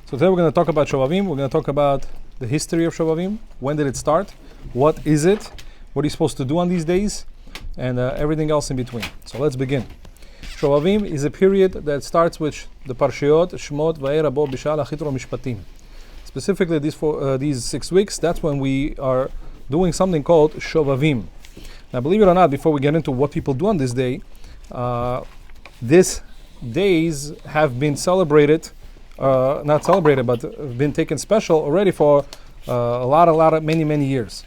So today we're going to talk about Shovavim. We're going to talk about the history of Shovavim. When did it start? What is it? What are you supposed to do on these days? And everything else in between. So let's begin. Shovavim is a period that starts with the Parshiot, Shmot, Va'era, Bo, Bishal, Achitro, Mishpatim. Specifically these 6 weeks, that's when we are doing something called Shovavim. Now believe it or not, before we get into what people do on this day, these days have been celebrated, not celebrated, but been taken special already for many years.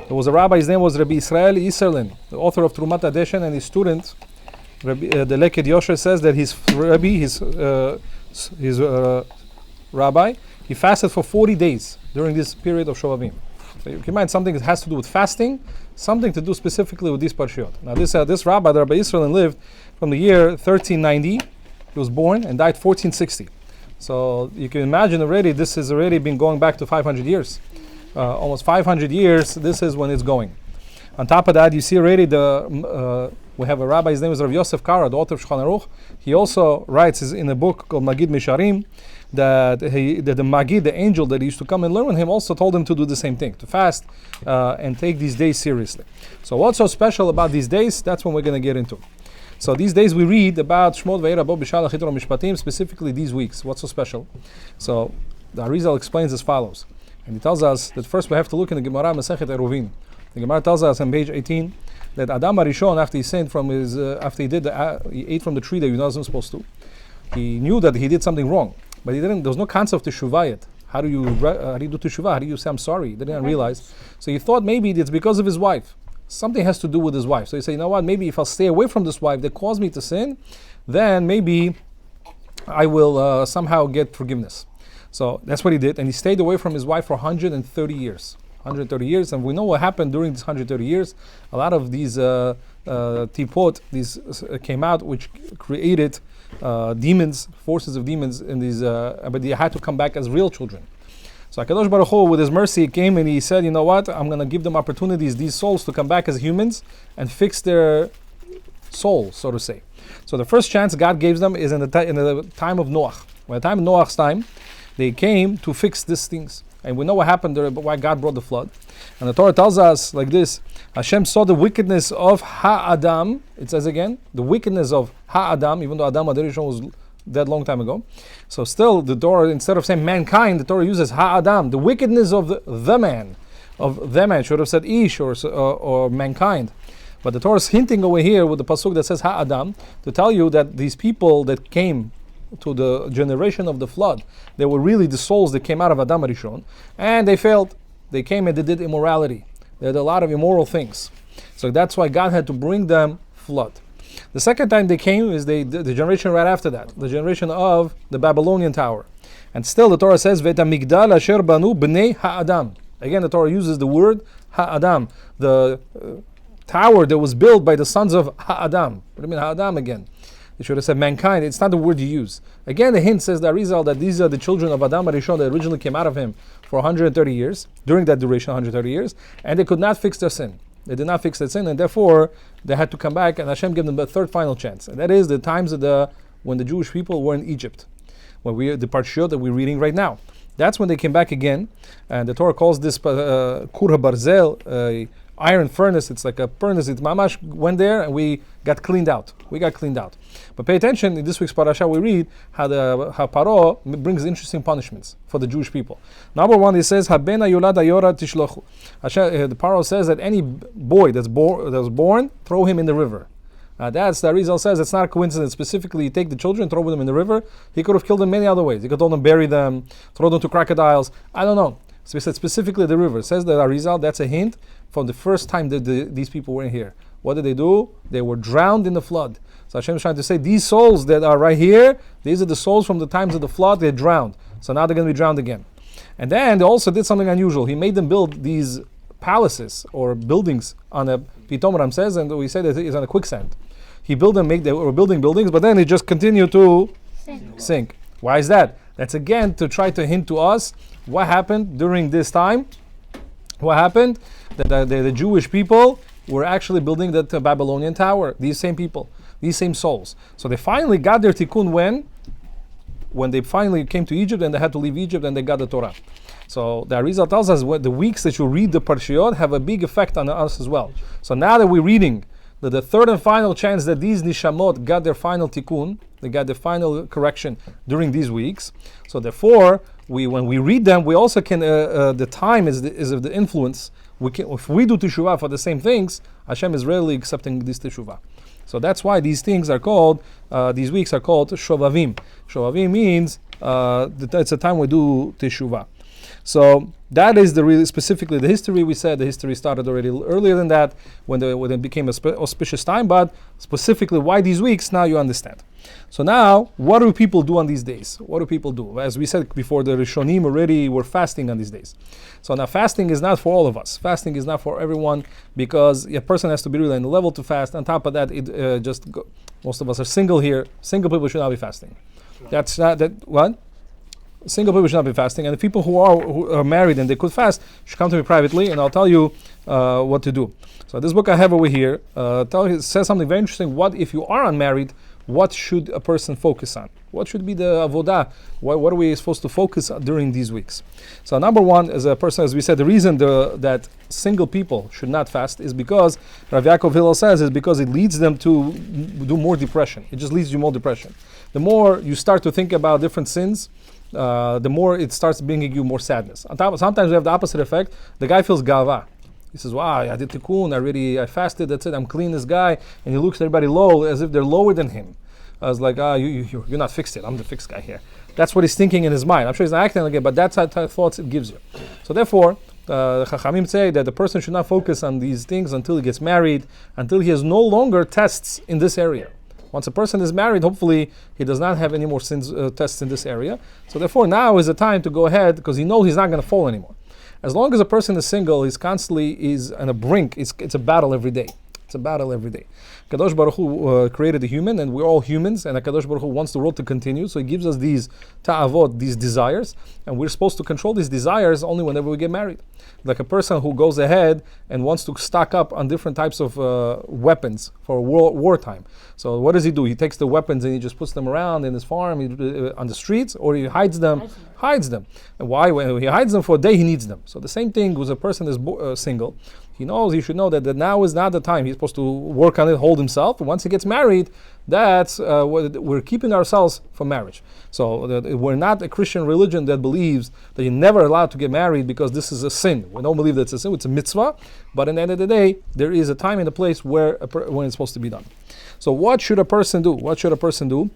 There was a rabbi, his name was Rabbi Israel Iserlin, the author of Trumat Adeshen, and his student, the Leked Yosher, says that his rabbi, he fasted for 40 days during this period of Shovavim. So you can imagine something that has to do with fasting, something to do specifically with this Parshiot. Now this rabbi, the Rabbi Israel, lived from the year 1390, he was born, and died 1460. So you can imagine already, this has already been going back to 500 years. Almost 500 years, this is when it's going. On top of that, you see already we have a rabbi, his name is Rav Yosef Kara, the author of Shulchan Aruch. He also writes in a book called Magid Misharim that the Magid, the angel that used to come and learn with him, also told him to do the same thing, to fast and take these days seriously. So what's so special about these days? That's what we're going to get into. So these days we read about Shmot, Va'era, Bo, Bishal, Achitro, Mishpatim, specifically these weeks. What's so special? So the Arizal explains as follows. And he tells us that first we have to look in the Gemara Masechet Eruvin. The Gemara tells us on page 18 that Adam Arishon, after he sinned from his, after he ate from the tree that he wasn't supposed to, he knew that he did something wrong, but there was no concept of teshuvah yet. How do you do teshuvah? How do you say I'm sorry? He didn't realize. So he thought maybe it's because of his wife. Something has to do with his wife. So he said, you know what? Maybe if I'll stay away from this wife that caused me to sin, then maybe I will somehow get forgiveness. So that's what he did, and he stayed away from his wife for 130 years. 130 years, and we know what happened during this 130 years. A lot of these tipot, came out, which created demons, forces of demons, in these, but they had to come back as real children. So HaKadosh Baruch Hu, with his mercy, came and he said, you know what, I'm going to give them opportunities, these souls, to come back as humans and fix their soul, so to say. So the first chance God gave them is in the time of Noach. By the time of Noach's time, they came to fix these things. And we know what happened there, why God brought the flood. And the Torah tells us like this: Hashem saw the wickedness of Ha-Adam. It says again, the wickedness of Ha-Adam, even though Adam Adarishon was dead long time ago. So still, the Torah, instead of saying mankind, the Torah uses Ha-Adam, the wickedness of the man. Of the man, should have said Ish or mankind. But the Torah is hinting over here with the pasuk that says Ha-Adam, to tell you that these people that came to the generation of the flood, they were really the souls that came out of Adam Arishon, and they failed. They came and they did immorality. They did a lot of immoral things. So that's why God had to bring them flood. The second time they came is the generation right after that, the generation of the Babylonian tower. And still the Torah says, Veta migdal asher banu b'nei ha'adam. Again, the Torah uses the word ha'adam, the tower that was built by the sons of ha'adam. What do you mean ha'adam again? They should have said mankind. It's not the word you use. Again, the hint says the Arizal that these are the children of Adam Arishon that originally came out of him for 130 years, during that duration, 130 years, and they could not fix their sin. They did not fix their sin, and therefore they had to come back, and Hashem gave them the third final chance. And that is the times of when the Jewish people were in Egypt, when the Parshiot that we're reading right now. That's when they came back again, and the Torah calls this Kur HaBarzel, iron furnace. It's like a furnace. It's mamash went there and we got cleaned out. But pay attention, in this week's parasha we read how Paro brings interesting punishments for the Jewish people. Number one, he says, Habena yolad ayora tishlochu. The Paro says that any boy that was born, throw him in the river. That's the Arizal says it's not a coincidence. Specifically, you take the children, throw them in the river. He could have killed them many other ways. He could have told them bury them, throw them to crocodiles. I don't know. So he said specifically the river. Says that Arizal, that's a hint from the first time that these people were in here. What did they do? They were drowned in the flood. So Hashem is trying to say, these souls that are right here, these are the souls from the times of the flood, they drowned. So now they're going to be drowned again. And then they also did something unusual. He made them build these palaces or buildings on a Pitomram says, and we say that it's on a quicksand. He built them, they were building buildings, but then they just continued to sink. Why is that? That's again to try to hint to us what happened during this time. What happened? That the Jewish people were actually building that Babylonian tower. These same people, these same souls. So they finally got their tikkun when? when they finally came to Egypt and they had to leave Egypt and they got the Torah. So the Arizal tells us the weeks that you read the Parshiyot have a big effect on us as well. So now that we're reading the third and final chance that these Nishamot got their final tikkun, they got their final correction during these weeks. So therefore, when we read them, we also can, the time is of the influence. We can, if we do teshuvah for the same things, Hashem is rarely accepting this teshuvah. So that's why these things are called, these weeks are called SHOVAVIM. SHOVAVIM means that it's a time we do teshuvah. So that is specifically the history. We said the history started already earlier than that, when it became an auspicious time, but specifically why these weeks, now you understand. So now, what do people do on these days? What do people do? As we said before, the Rishonim already were fasting on these days. So now fasting is not for all of us. Fasting is not for everyone, because a person has to be really on the level to fast. On top of that, most of us are single here. Single people should not be fasting. That's not that what? Single people should not be fasting, and the people who are married and they could fast should come to me privately, and I'll tell you what to do. So this book I have over here says something very interesting. What if you are unmarried? What should a person focus on? What should be the avodah? What are we supposed to focus on during these weeks? So number one, as a person, as we said, the reason that single people should not fast is because, Rav Yaakov Hillel says, is because it leads them to do more depression. It just leads you more depression. The more you start to think about different sins, the more it starts bringing you more sadness. On top, sometimes we have the opposite effect. The guy feels gava. He says, wow, I did tikkun, I fasted, that's it, I'm clean, this guy. And he looks at everybody low, as if they're lower than him. I was like, you're not fixed yet, I'm the fixed guy here. That's what he's thinking in his mind. I'm sure he's not acting like it, but that's the type of thoughts it gives you. So therefore, the Chachamim say that the person should not focus on these things until he gets married, until he has no longer tests in this area. Once a person is married, hopefully he does not have any more sins tests in this area. So therefore, now is the time to go ahead, because he knows he's not going to fall anymore. As long as a person is single, he's constantly on a brink. It's a battle every day. It's a battle every day. Kadosh Baruch Hu created the human, and we're all humans, and Kadosh Baruch Hu wants the world to continue, so he gives us these ta'avot, these desires, and we're supposed to control these desires only whenever we get married. Like a person who goes ahead and wants to stock up on different types of weapons for wartime. So what does he do? He takes the weapons and he just puts them around in his farm, on the streets, or he hides them. And why? When he hides them for a day, he needs them. So the same thing with a person is single. He should know that now is not the time. He's supposed to work on it, hold himself. And once he gets married, that's we're keeping ourselves from marriage. So we're not a Christian religion that believes that you're never allowed to get married because this is a sin. We don't believe that it's a sin, it's a mitzvah. But at the end of the day, there is a time and a place when it's supposed to be done. So what should a person do? What should a person do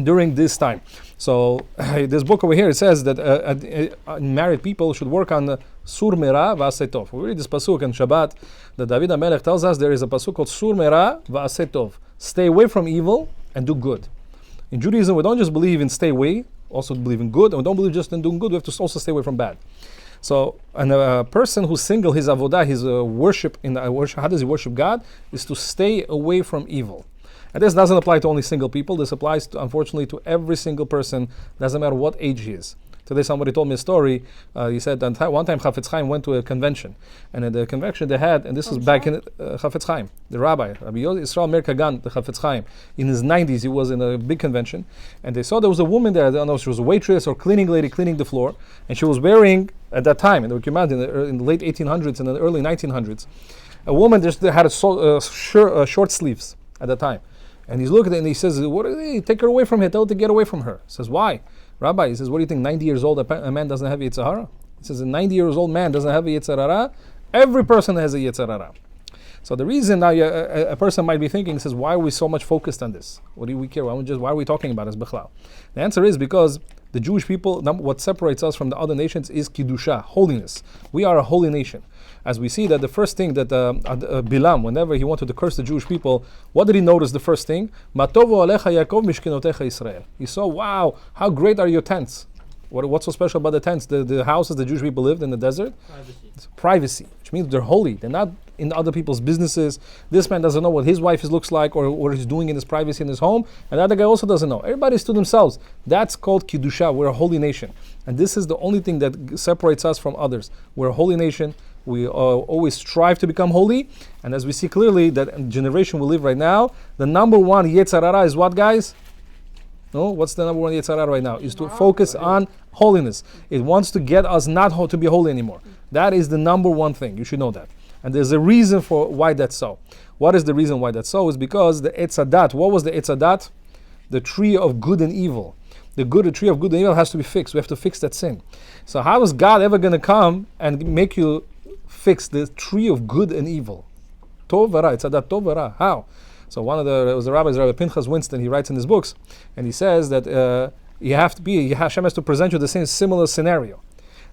during this time? So this book over here, it says that married people should work on Sur Mera v'Asetov. We read this pasuk in Shabbat that David HaMelech tells us there is a pasuk called Sur Mera v'Asetov. Stay away from evil and do good. In Judaism, we don't just believe in stay away, also believe in good, and we don't believe just in doing good, we have to also stay away from bad. So, and a person who's single, his avodah, his worship, how does he worship God? Is to stay away from evil. And this doesn't apply to only single people. This applies, unfortunately, to every single person, doesn't matter what age he is. Today somebody told me a story. He said that one time Chafetz Chaim went to a convention. And at the convention they had, and this was back in Chafetz Chaim, the Rabbi Yisrael Meir Kagan, the Chafetz Chaim. In his 90s, he was in a big convention. And they saw there was a woman there, I don't know if she was a waitress or cleaning lady cleaning the floor. And she was wearing, at that time, in the late 1800s and the early 1900s, a woman just had short sleeves at the time. And he's looking at it and he says, take her away from here, tell her to get away from her. He says, why? Rabbi, he says, what do you think, 90 years old, a man doesn't have a Yetzer Hara? He says, a 90 years old man doesn't have a Yetzer Hara. Every person has a Yetzer Hara. So the reason now a person might be thinking, says, why are we so much focused on this? What do we care? Why are we talking about this, Bichlal? The answer is because the Jewish people, what separates us from the other nations is Kiddusha, holiness. We are a holy nation. As we see that the first thing that Bilam, whenever he wanted to curse the Jewish people, what did he notice the first thing? Matovo alecha Yaakov mishkenotecha Israel. He saw, wow, how great are your tents. What's so special about the tents? The houses the Jewish people lived in the desert? Privacy, which means they're holy. They're not in other people's businesses. This man doesn't know what his wife looks like or what he's doing in his privacy in his home. And the other guy also doesn't know. Everybody's to themselves. That's called Kiddusha. We're a holy nation. And this is the only thing that separates us from others. We're a holy nation. We always strive to become holy. And as we see clearly that generation we live right now, the number one Yetzer Hara is what, guys? No, what's the number one Yetzer Hara right now? Is to focus on holiness. It wants to get us not to be holy anymore. That is the number one thing. You should know that. And there's a reason for why that's so. What is the reason why that's so? Is because the Etz HaDat. What was the Etz HaDat? The tree of good and evil. The tree of good and evil has to be fixed. We have to fix that sin. So how is God ever going to come and make you fix the tree of good and evil? Tov v'ra, Etz HaDat, tov v'ra. How? So it was the rabbis, Rabbi Pinchas Winston, he writes in his books, and he says that Hashem has to present you the same similar scenario.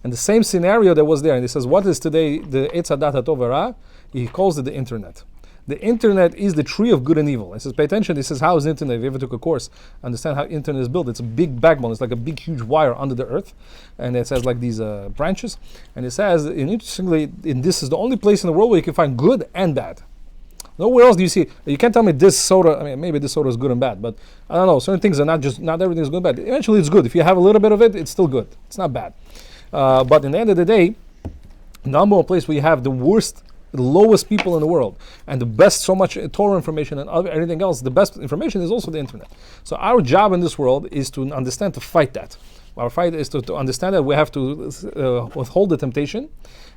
And the same scenario that was there, and he says, what is today the Etz HaDat HaTov v'ra? He calls it the internet. The internet is the tree of good and evil. He says, pay attention. He says, how is internet? If you ever took a course, understand how internet is built. It's a big backbone. It's like a big, huge wire under the earth. And it has like these branches. And it says, and interestingly, this is the only place in the world where you can find good and bad. Nowhere else do you see. You can't tell me this soda. I mean, maybe this soda is good and bad, but I don't know. Certain things are not everything is good and bad. Eventually, it's good. If you have a little bit of it, it's still good. It's not bad. But in the end of the day, number one place where you have the lowest people in the world, and the best, so much Torah information and everything else, the best information is also the internet. So our job in this world is to understand, to fight that. Our fight is to understand that we have to withhold the temptation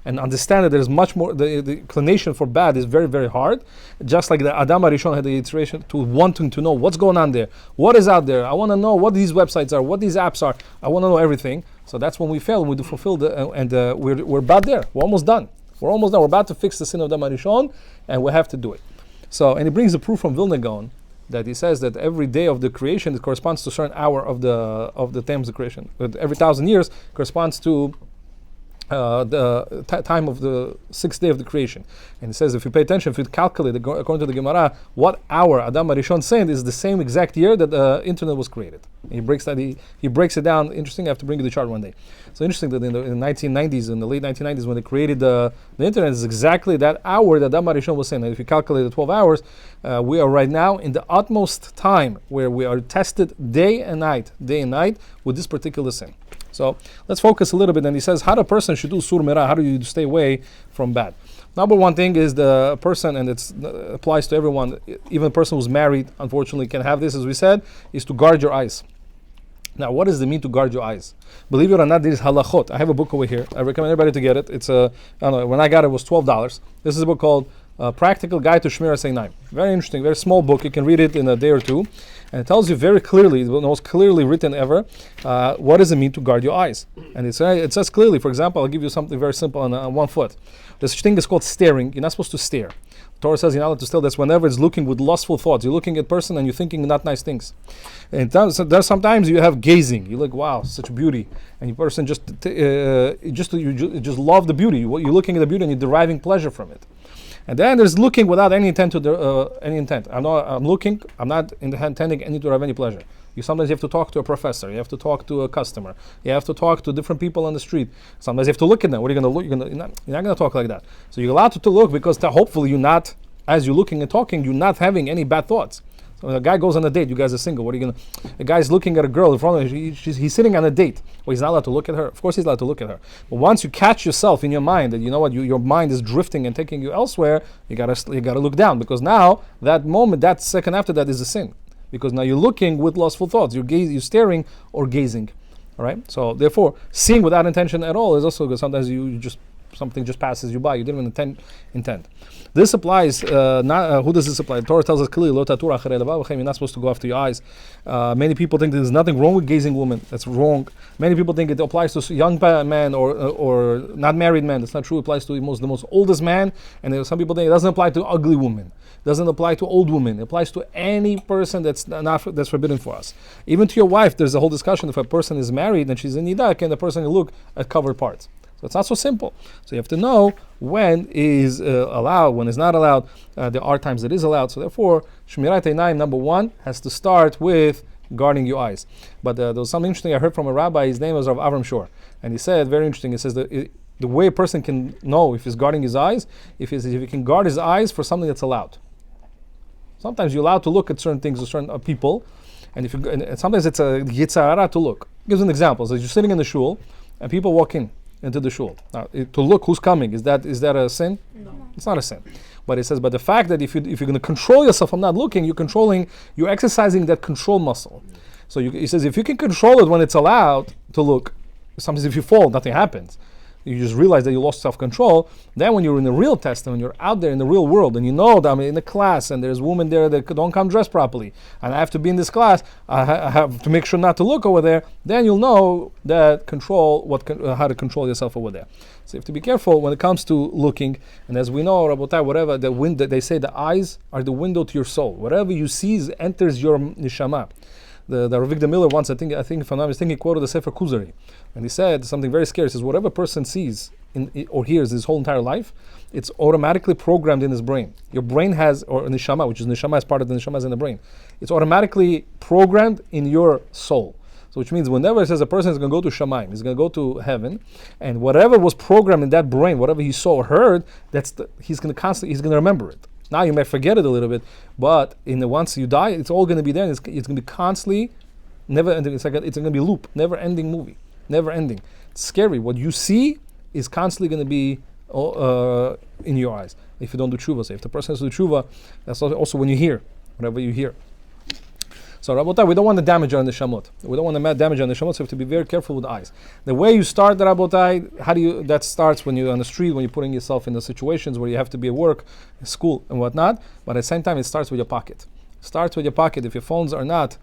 and understand that there's much more, the inclination for bad is very, very hard. Just like the Adam HaRishon had the iteration to wanting to know what's going on there, what is out there. I want to know what these websites are, what these apps are. I want to know everything. So that's when we fail, we fulfill we're about there. We're almost done. We're almost done. We're about to fix the sin of Adam HaRishon, and we have to do it. So, and he brings the proof from Vilna Gaon, that he says that every day of the creation, it corresponds to a certain hour of the times of creation. But every 1,000 years corresponds to the time of the 6th day of the creation. And he says, if you pay attention, if you calculate, according to the Gemara, what hour Adam HaRishon sinned is the same exact year that the internet was created. And he breaks that. He breaks it down. Interesting. I have to bring you the chart one day. So interesting that in the 1990s, in the late 1990s, when they created the internet, is exactly that hour that Adam HaRishon was saying. And if you calculate the 12 hours, we are right now in the utmost time where we are tested day and night with this particular sin. So let's focus a little bit. And he says, how a person should do sur merah, how do you stay away from bad? Number one thing is the person, and it applies to everyone, even a person who's married, unfortunately, can have this, as we said, is to guard your eyes. Now, what does it mean to guard your eyes? Believe it or not, there is halachot. I have a book over here. I recommend everybody to get it. It's I don't know, when I got it, it was $12. This is a book called Practical Guide to Shmiras Einayim. Very interesting, very small book. You can read it in a day or two. And it tells you very clearly, the most clearly written ever, what does it mean to guard your eyes. And it says clearly, for example, I'll give you something very simple on 1 foot. This thing is called staring. You're not supposed to stare. The Torah says you're not allowed to stare. That's whenever it's looking with lustful thoughts. You're looking at a person and you're thinking not nice things. And there's sometimes you have gazing. You're like, wow, such a beauty. And your person just love the beauty. You're looking at the beauty and you're deriving pleasure from it. And then there's looking without any intent I'm looking. I'm not intending any to have any pleasure. Sometimes you have to talk to a professor. You have to talk to a customer. You have to talk to different people on the street. Sometimes you have to look at them. What are you going to look? You're not going to talk like that. So you're allowed to look because hopefully you're not, as you're looking and talking, you're not having any bad thoughts. So when a guy goes on a date, you guys are single. What are you going to? A guy's looking at a girl in front of him. He's sitting on a date. Well, he's not allowed to look at her. Of course, he's allowed to look at her. But once you catch yourself in your mind that you know what, your mind is drifting and taking you elsewhere, you gotta look down, because now that moment, that second after that, is a sin, because now you're looking with lustful thoughts. You're staring or gazing. All right. So therefore, seeing without intention at all is also good. Sometimes something just passes you by. You didn't even intend. This applies, who does this apply? The Torah tells us clearly, you're not supposed to go after your eyes. Many people think there's nothing wrong with gazing women. That's wrong. Many people think it applies to young men or not married men. That's not true. It applies to the most oldest man. And some people think it doesn't apply to ugly women. It doesn't apply to old women. It applies to any person that's forbidden for us. Even to your wife, there's a whole discussion. If a person is married and she's in nidah, can the person look at covered parts? So it's not so simple. So you have to know when is allowed, when is not allowed. There are times it is allowed. So therefore, Shmirat Einayim, number one, has to start with guarding your eyes. But there was something interesting I heard from a rabbi. His name was Rav Avram Shor. And he said, very interesting, he says that the way a person can know if he's guarding his eyes, if he can guard his eyes for something that's allowed. Sometimes you're allowed to look at certain things or certain people, and sometimes it's a Yetzer Hara to look. Gives an example. So you're sitting in the shul, and people walk into the shul. Now, to look who's coming, is that a sin? No. It's not a sin. But it says, but the fact that if you're going to control yourself from not looking, you're exercising that control muscle. So he says, if you can control it when it's allowed to look, sometimes if you fall, nothing happens. You just realize that you lost self-control. Then when you're in the real test and when you're out there in the real world and you know that I'm in the class and there's women there that don't come dressed properly and I have to be in this class, I have to make sure not to look over there, then you'll know that how to control yourself over there. So you have to be careful when it comes to looking. And as we know, Rabotai, whatever they say, the eyes are the window to your soul. Whatever you see enters your neshama. The Rabbi Miller once, I think if I'm not mistaken, he quoted the Sefer Kuzari, and he said something very scary. He says, whatever a person sees or hears his whole entire life, it's automatically programmed in his brain. Your brain has, or neshama, which is neshama is part of the neshama is in the brain. It's automatically programmed in your soul. So which means whenever it says a person is going to go to Shamayim, he's going to go to heaven, and whatever was programmed in that brain, whatever he saw or heard, he's going to remember it. Now you may forget it a little bit, but once you die, it's all going to be there. And it's going to be constantly, never ending. It's going to be a loop, never ending movie, never ending. It's scary. What you see is constantly going to be in your eyes. If you don't do tshuva, so if the person has to do tshuva, that's also when you hear, whatever you hear. So Rabotai, we don't want to damage our neshamot. We don't want to damage our neshamot, so we have to be very careful with the eyes. The way you start the Rabotai, that starts when you're on the street, when you're putting yourself in the situations where you have to be at work, school, and whatnot. But at the same time, it starts with your pocket. It starts with your pocket. If your phones are not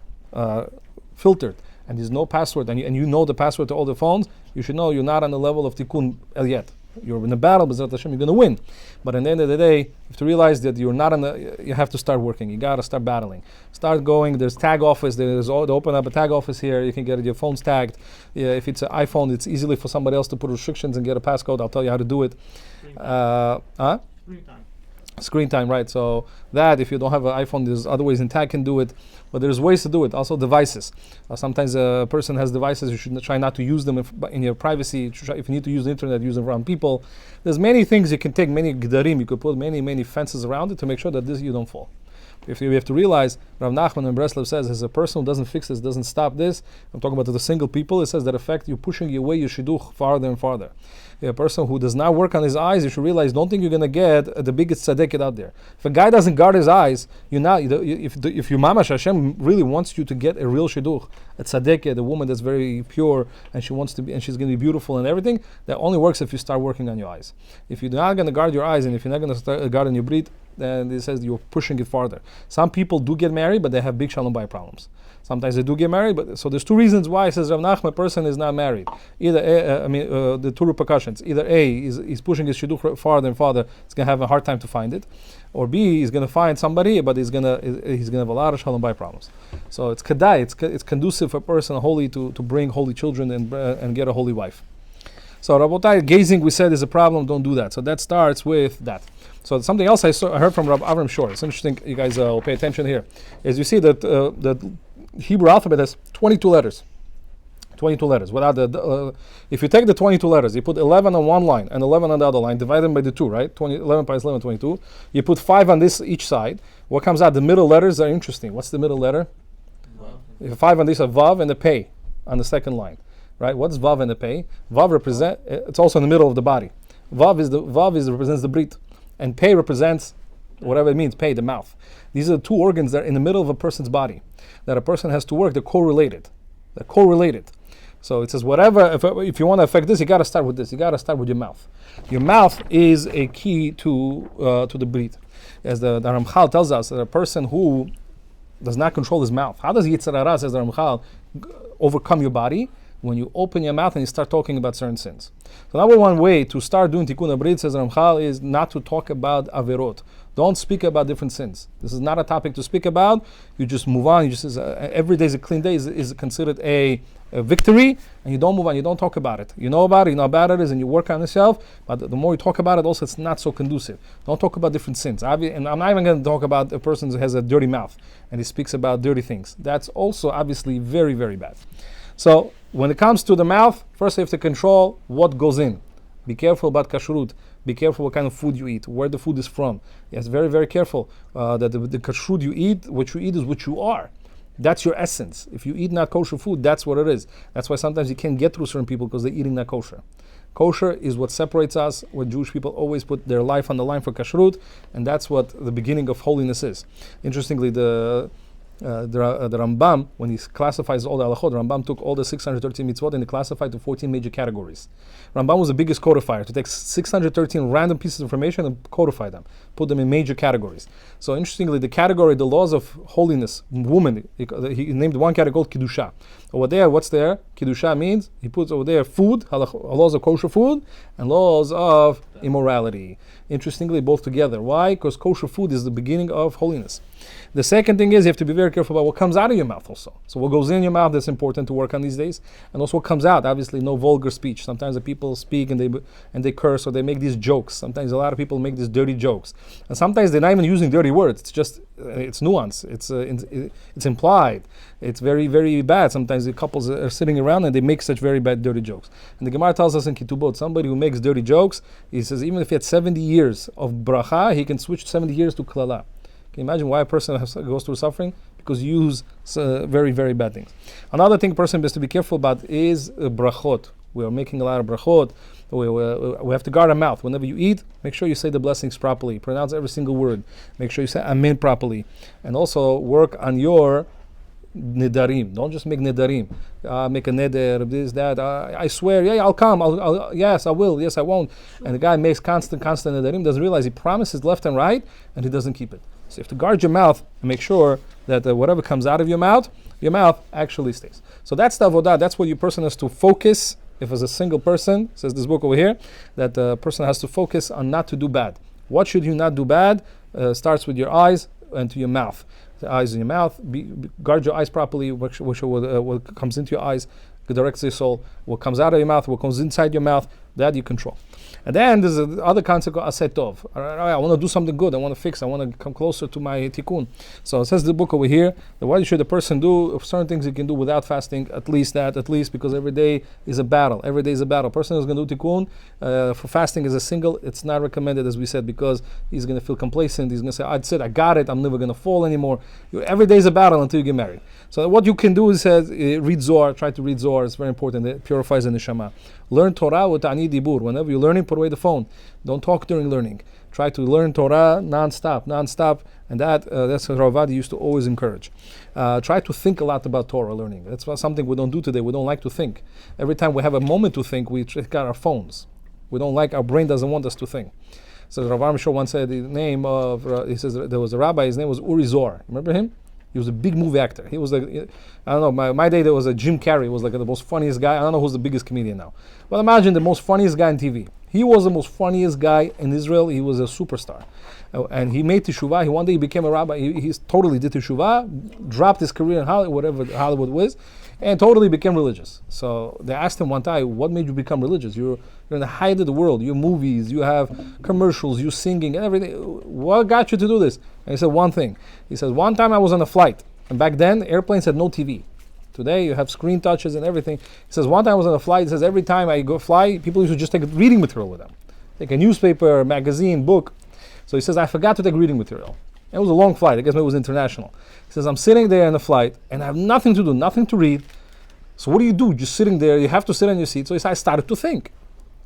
filtered and there's no password, and you know the password to all the phones, you should know you're not on the level of tikkun yet. You're in a battle, B'ezrat Hashem, you're going to win. But at the end of the day, you have to realize that you're not you have to start working. You got to start battling. Start going. There's tag office. They open up a tag office here. You can get your phones tagged. If it's an iPhone, it's easily for somebody else to put restrictions and get a passcode. I'll tell you how to do it. Screen time, right? So that if you don't have an iPhone, there's other ways, and tag can do it. But there's ways to do it. Also devices. Sometimes a person has devices. You should try not to use them in your privacy. If you need to use the internet, use them around people. There's many things you can take, many gedarim. You could put many fences around it to make sure that you don't fall. If you have to realize, Rav Nachman in Breslev says, as a person who doesn't fix this, doesn't stop this, I'm talking about the single people, it says that effect, you're pushing away your shidduch farther and farther. A person who does not work on his eyes, you should realize, don't think you're going to get the biggest tzaddik out there. If a guy doesn't guard his eyes, if your mamash Hashem really wants you to get a real shidduch, a tzaddik, the woman that's very pure, and she wants to be, and she's going to be beautiful and everything, that only works if you start working on your eyes. If you're not going to guard your eyes, and if you're not going to start guarding your brit, then it says you're pushing it farther. Some people do get married, but they have big shalom bayit problems. Sometimes they do get married, but so there's two reasons why it says Rav Nachman, a person is not married. Either the two repercussions. Either A, he's pushing his shidduch farther and farther, he's going to have a hard time to find it, or B, he's going to find somebody, but he's going to have a lot of shalom bayit problems. So it's kedai, it's conducive for a person holy to bring holy children and get a holy wife. So Rabotai, gazing, we said, is a problem. Don't do that. So that starts with that. So something else I heard from Rabbi Avram Shor. It's interesting. You guys will pay attention here. Is you see that the Hebrew alphabet has 22 letters. 22 letters. Without if you take the 22 letters, you put 11 on one line and 11 on the other line, divide them by the 2, right? 11 plus 11, 22. You put 5 on this each side. What comes out? The middle letters are interesting. What's the middle letter? Vav. 5 on this are Vav and the Pei on the second line. Right? What's Vav and the Pei? Vav it's also in the middle of the body. Vav represents the Brit. And Pei represents whatever it means, Pei, the mouth. These are the two organs that are in the middle of a person's body that a person has to work. They're correlated. So it says whatever, if you want to affect this, you got to start with this. You got to start with your mouth. Your mouth is a key to the Brit. As the Ramchal tells us, that a person who does not control his mouth, how does Yetzer Hara, says the Ramchal, overcome your body? When you open your mouth and you start talking about certain sins. So number one way to start doing tikkun abrit, says Ramchal, is not to talk about averot. Don't speak about different sins. This is not a topic to speak about. You just move on. You just every day is a clean day is considered a victory, and you don't move on. You don't talk about it. You know about it. You know how bad it is, and you work on yourself. But the more you talk about it, also it's not so conducive. Don't talk about different sins. And I'm not even going to talk about a person who has a dirty mouth and he speaks about dirty things. That's also obviously very, very bad. So when it comes to the mouth, first you have to control what goes in. Be careful about kashrut. Be careful what kind of food you eat, where the food is from. Yes, very, very careful that the kashrut you eat, what you eat is what you are. That's your essence. If you eat not kosher food, that's what it is. That's why sometimes you can't get through certain people because they're eating not kosher. Kosher is what separates us, where Jewish people always put their life on the line for kashrut, and that's what the beginning of holiness is. Interestingly, the Rambam, when he classifies all the halachot, the Rambam took all the 613 mitzvot and he classified to 14 major categories. Rambam was the biggest codifier, to take 613 random pieces of information and codify them, put them in major categories. So interestingly, the category, the laws of holiness, woman, he named one category called Kiddusha. Over there, what's there? Kiddusha means, he puts over there food, laws of kosher food, and laws of immorality. Interestingly, both together. Why? Because kosher food is the beginning of holiness. The second thing is you have to be very careful about what comes out of your mouth also. So what goes in your mouth, that's important to work on these days. And also what comes out, obviously no vulgar speech. Sometimes the people speak and they curse or they make these jokes. Sometimes a lot of people make these dirty jokes. And sometimes they're not even using dirty words. It's just, it's nuance. It's implied. It's very, very bad. Sometimes the couples are sitting around and they make such very bad dirty jokes. And the Gemara tells us in Ketubot, somebody who makes dirty jokes, he says even if he had 70 years of bracha, he can switch 70 years to klala. Can you imagine why a person goes through suffering? Because you use very, very bad things. Another thing a person has to be careful about is brachot. We are making a lot of brachot. We have to guard our mouth. Whenever you eat, make sure you say the blessings properly. Pronounce every single word. Make sure you say amen properly. And also work on your nedarim. Don't just make nedarim. Make a neder, this, that. I swear, yeah, I'll come. Yes, I will. Yes, I won't. And the guy makes constant nedarim, doesn't realize he promises left and right, and he doesn't keep it. So you have to guard your mouth and make sure that whatever comes out of your mouth actually stays. So that's the avodah. That's what your person has to focus. If it's a single person, says this book over here, that the person has to focus on not to do bad. What should you not do bad? Starts with your eyes and to your mouth. The eyes and your mouth. Guard your eyes properly. What comes into your eyes directs your soul. What comes out of your mouth, what comes inside your mouth, that you control. And then there's another concept called aseh tov. I want to do something good. I want to fix. I want to come closer to my tikkun. So it says the book over here that what should a person do? Certain things he can do without fasting. At least because every day is a battle. Every day is a battle. A person who's going to do tikkun for fasting as a single, it's not recommended, as we said, because he's going to feel complacent. He's going to say, "That's it. I got it. I'm never going to fall anymore." Every day is a battle until you get married. So what you can do is read Zohar. Try to read Zohar. It's very important. It purifies the neshama. Learn Torah with ta'ani dibur. Whenever you're learning, put away the phone. Don't talk during learning. Try to learn Torah non-stop. And that's what Rabbi used to always encourage. Try to think a lot about Torah learning. That's something we don't do today. We don't like to think. Every time we have a moment to think, we check out our phones. Our brain doesn't want us to think. So Rav Amishor once said the name of, he says there was a rabbi, his name was Uri Zohar. Remember him? He was a big movie actor. He was like, I don't know, my day there was a Jim Carrey, was like the most funniest guy. I don't know who's the biggest comedian now. But imagine the most funniest guy on TV. He was the most funniest guy in Israel. He was a superstar. And he made teshuvah. One day he became a rabbi. He totally did teshuvah, dropped his career in Hollywood, whatever Hollywood was, and totally became religious. So they asked him one time, what made you become religious? You're in the height of the world. You have movies, you have commercials, you singing and everything. What got you to do this? And he said one thing. He says, one time I was on a flight. And back then, airplanes had no TV. Today, you have screen touches and everything. He says, one time I was on a flight. He says, every time I go fly, people used to just take reading material with them. Take a newspaper, a magazine, book. So he says, I forgot to take reading material. It was a long flight. I guess maybe it was international. He says, I'm sitting there in the flight, and I have nothing to do, nothing to read. So what do? Just sitting there. You have to sit on your seat. So he said, I started to think.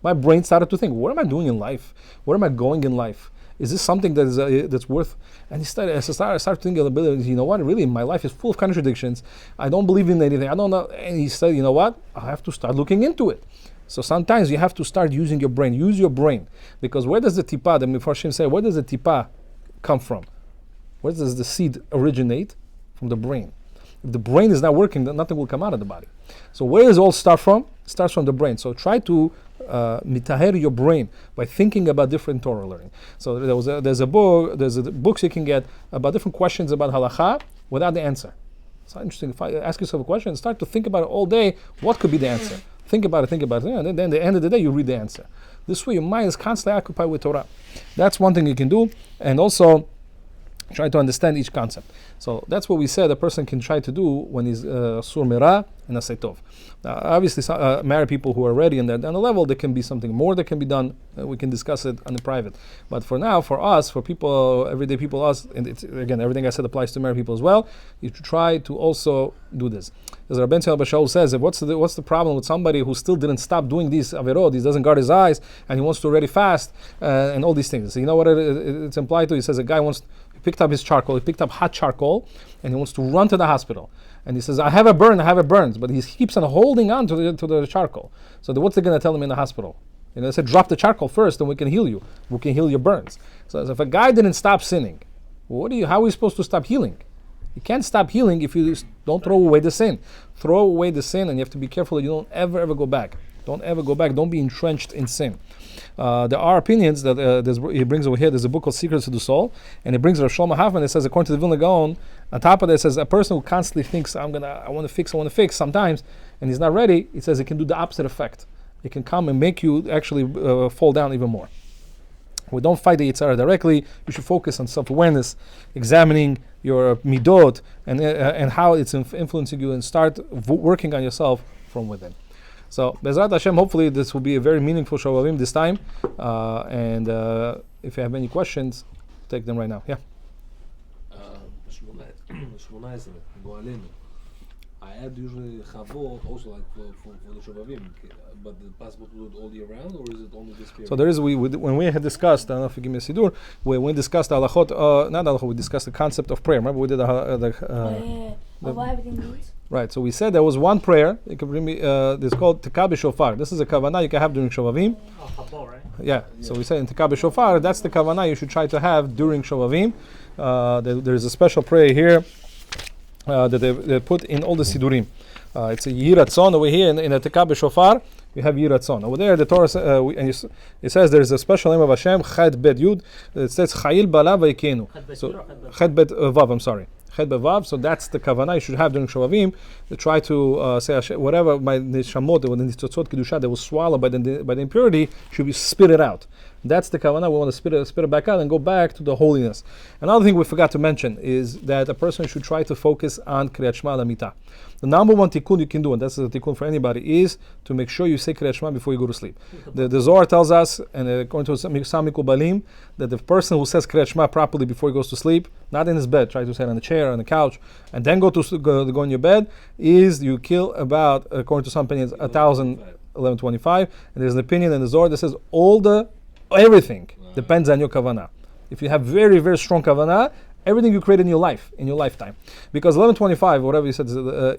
My brain started to think, what am I doing in life? Where am I going in life? Is this something that is that's worth? And I started thinking a little bit, you know what, really, my life is full of contradictions. I don't believe in anything. I don't know. And he said, you know what, I have to start looking into it. So sometimes you have to start using your brain. Use your brain. Because where does the tipa, the Mefarshim say, where does the tipa come from? Where does the seed originate? From the brain. If the brain is not working, then nothing will come out of the body. So where does it all start from? It starts from the brain. So try to mitaher your brain by thinking about different Torah learning. So there's books you can get about different questions about halacha without the answer. It's interesting. If I ask yourself a question, start to think about it all day. What could be the answer? Think about it. And then at the end of the day, you read the answer. This way, your mind is constantly occupied with Torah. That's one thing you can do. And also, try to understand each concept. So that's what we said a person can try to do when he's sur mera and aseh tov. Obviously, married people who are ready on the level, there can be something more that can be done. We can discuss it on the private. But for now, for us, for people, everyday people, us, and it's, again, everything I said applies to married people as well. You try to also do this. As Rabbi Shaul says, what's the problem with somebody who still didn't stop doing these averot, he doesn't guard his eyes, and he wants to already fast, and all these things. So you know what it's implied to? He says a guy picked up his charcoal, he picked up hot charcoal, and he wants to run to the hospital. And he says, I have a burn, but he keeps on holding on to the charcoal. So what's they going to tell him in the hospital? They said, drop the charcoal first, and we can heal you. We can heal your burns. So if a guy didn't stop sinning, how are we supposed to stop healing? You can't stop healing if you don't throw away the sin. Throw away the sin, and you have to be careful that you don't ever go back. Don't ever go back. Don't be entrenched in sin. There are opinions that he brings over here. There's a book called Secrets of the Soul, and he brings Rav Shlomo and it says, according to the Vilna Gaon, on top of that, it says a person who constantly thinks, I want to fix sometimes, and he's not ready. It says it can do the opposite effect. It can come and make you actually fall down even more. We don't fight the Yitzhara directly. You should focus on self-awareness, examining your midot and how it's influencing you, and start working on yourself from within. So, Bezrat Hashem, hopefully this will be a very meaningful Shovavim this time. And if you have any questions, take them right now. Yeah. 18, גואלנו. I had usually chavot also like for the Shovavim, but is it possible to do it all year round, or is it only this period? So there is, when we had discussed, I don't know if you give me a sidur, when we discussed the halachot, not halachot, we discussed the concept of prayer. Remember we did why everything means? Right, so we said there was one prayer, it could bring me, it's called Tekah b'shofar. This is a kavanah you can have during Shovavim. Chabot, right? Yeah, so we said in Tekah b'shofar, that's the kavanah you should try to have during Shovavim. There's a special prayer here that they put in all the sidurim. It's a yiratzon over here in a Tekah b'shofar. You have yiratzon over there. The Torah it says there is a special name of Hashem, Chet Bet Yud. It says Chayil Bala Vayikenu. So Chet Bet Vav. I'm sorry. Chet Bet Vav. So that's the kavanah you should have during Shovavim. To try to say Hashem, whatever by the neshamot, when the nitzotzot kedusha that was swallowed by the impurity, should be spit it out. That's the kavanah. We want to spit it back out and go back to the holiness. Another thing we forgot to mention is that a person should try to focus on Kriyat Shema Lamita. The number one tikkun you can do, and that's a tikkun for anybody, is to make sure you say Kriyat Shema before you go to sleep. The Zohar tells us, and according to some Mikubalim, that the person who says Kriyat Shema properly before he goes to sleep, not in his bed, try to say it on a chair, on the couch, and then go in your bed, is you kill about, according to some opinions, 1,125. And there's an opinion in the Zohar that says everything depends on your kavanah. If you have very, very strong kavanah, everything you create in your lifetime. Because 1125, whatever you said,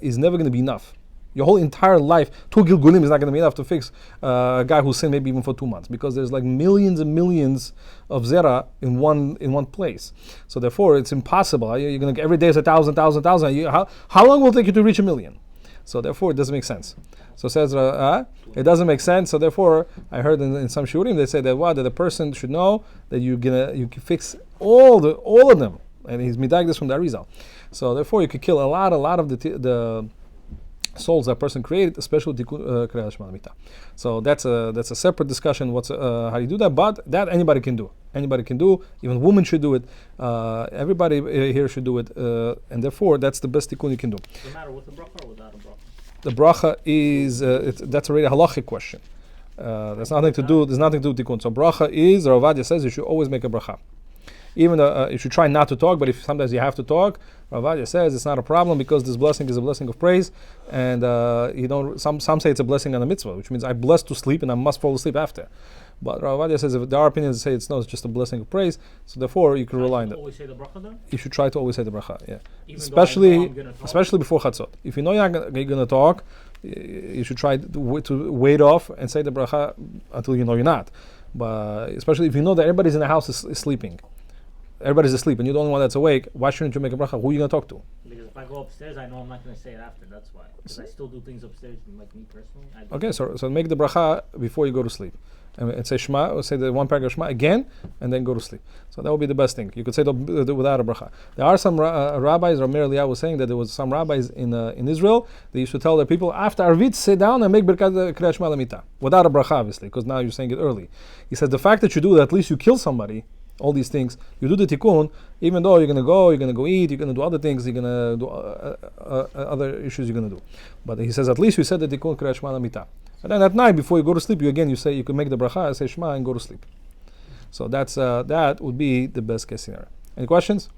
is never going to be enough. Your whole entire life, 2 Gilgulim is not going to be enough to fix a guy who sinned maybe even for 2 months. Because there's like millions and millions of zera in one place. So therefore, it's impossible. You're going to every day is 1,000. How long will it take you to reach 1,000,000? So therefore, it doesn't make sense. So says it doesn't make sense. So therefore, I heard in some shurim they say that the person should know that you can fix all of them, and he's midag this from the Arizal. So therefore, you could kill a lot of the souls that person created, especially Kriyat Shema Lamita. So that's a separate discussion. How you do that? But that anybody can do. Anybody can do. Even women should do it. Everybody here should do it. And therefore, that's the best tikkun you can do. Does it matter with the bracha or without a bracha? The bracha is that's already a halachic question. There's nothing to do with tikkun. So bracha is, Rav Ovadia says, you should always make a bracha. Even you should try not to talk, but if sometimes you have to talk, Rav Ovadia says it's not a problem because this blessing is a blessing of praise, and some say it's a blessing on a mitzvah, which means I bless to sleep and I must fall asleep after. But Rav Ovadia says if there are opinions that say it's just a blessing of praise, so therefore you can rely on that. Always say the bracha then? You should try to always say the bracha, yeah. Even especially before chatzot. If you know you're going to talk, you should try to wait off and say the bracha until you know you're not. But especially if you know that everybody's in the house is sleeping. Everybody's asleep and you're the only one that's awake, why shouldn't you make a bracha? Who are you going to talk to? Because if I go upstairs, I know I'm not going to say it after, that's why. Because I still do things upstairs, like me personally. Okay, so make the bracha before you go to sleep. And say Shema, or say the one paragraph Shema again, and then go to sleep. So that would be the best thing. You could say it without a bracha. There are some rabbis, or Meir Eliyahu was saying that there was some rabbis in Israel, they used to tell their people, after Arvit, sit down and make Birkat Kriyat Shema Lamita. Without a bracha, obviously, because now you're saying it early. He says the fact that you do that, at least you kill somebody. All these things, you do the tikkun, even though you're going to go eat, you're going to do other things, you're going to do other issues you're going to do. But he says, at least you said the tikkun Kriyat Shema Lamita. And then at night, before you go to sleep, you can make the bracha, say Shema, and go to sleep. So that would be the best case scenario. Any questions?